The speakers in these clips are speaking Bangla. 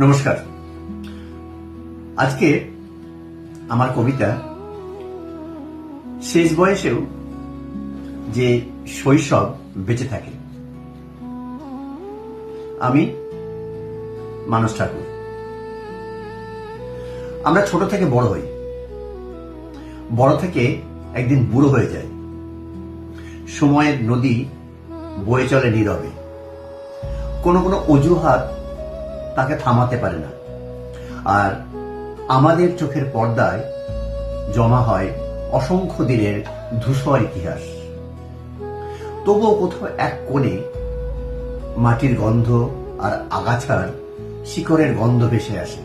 নমস্কার। আজকে আমার কবিতা শেষ বয়সেও যে শৈশব বেঁচে থাকে। আমি মানস ঠাকুর। আমরা ছোট থেকে বড় হই, বড় থেকে একদিন বুড়ো হয়ে যায়। সময়ের নদী বয়ে চলে নীরবে, কোনো কোনো অজুহাত তাকে থামাতে পারে না। আর আমাদের চোখের পর্দায় জমা হয় অসংখ্য দিনের ধূসর ইতিহাস। তবুও কোথাও এক কোণে মাটির গন্ধ আর আগাছার শিকড়ের গন্ধ ভেসে আসে।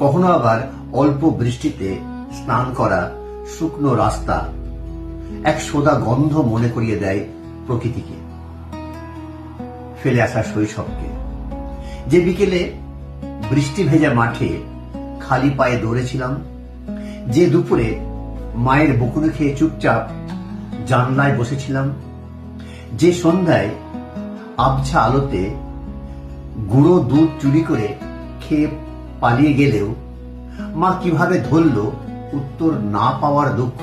কখনো আবার অল্প বৃষ্টিতে স্নান করা শুকনো রাস্তা এক সোদা গন্ধ মনে করিয়ে দেয় প্রকৃতিকে, ফেলে আসা শৈশবকে। যে বিকেলে বৃষ্টি ভেজা মাঠে খালি পায়ে দৌড়েছিলাম, যে দুপুরে মায়ের বকুনি খেয়ে চুপচাপ জানলায় বসেছিলাম, যে সন্ধ্যায় আবছা আলোতে গুঁড়ো দুধ চুরি করে খেয়ে পালিয়ে গেলেও মা কিভাবে ধরল উত্তর না পাওয়ার দুঃখ,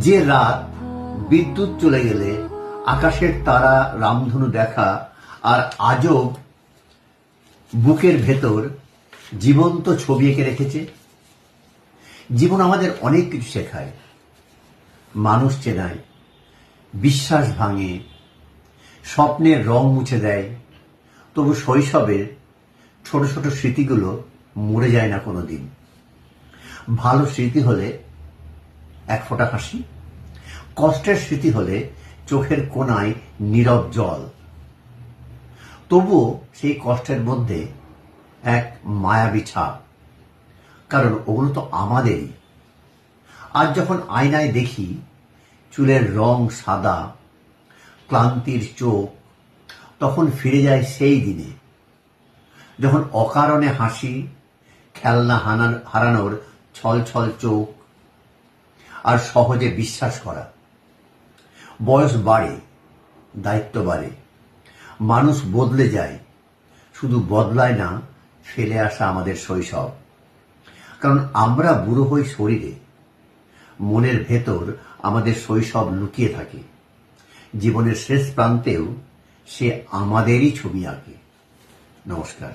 যে রাত বিদ্যুৎ চলে গেলে আকাশের তারা রামধনু দেখা আর আজব বুকের ভেতর জীবন্ত ছবি এঁকে রেখেছে। জীবন আমাদের অনেক কিছু শেখায়, মানুষ চেনায়, বিশ্বাস ভাঙে, স্বপ্নের রং মুছে দেয়। তবু শৈশবের ছোট ছোট স্মৃতিগুলো মরে যায় না কোনোদিন। ভালো স্মৃতি হলে এক ফোঁটা হাসি, কষ্টের স্মৃতি হলে চোখের কোণায় নীরব জল। তবুও সেই কষ্টের মধ্যে এক মায়াবী ছাপ, কারণ ওগুলো তো আমাদেরই। আজ যখন আয়নায় দেখি চুলের রং সাদা, ক্লান্তির চোখ, তখন ফিরে যায় সেই দিনে যখন অকারণে হাসি, খেলনা হারানোর ছল ছল চোখ আর সহজে বিশ্বাস করা। বয়স বাড়ে, দায়িত্ব বাড়ে, মানুষ বদলে যায়, শুধু বদলায় না ফেলে আসা আমাদের শৈশব। কারণ আমরা বুড়ো হই শরীরে, মনের ভেতর আমাদের শৈশব লুকিয়ে থাকে। জীবনের শেষ প্রান্তেও সে আমাদেরই ছবি আঁকে। নমস্কার।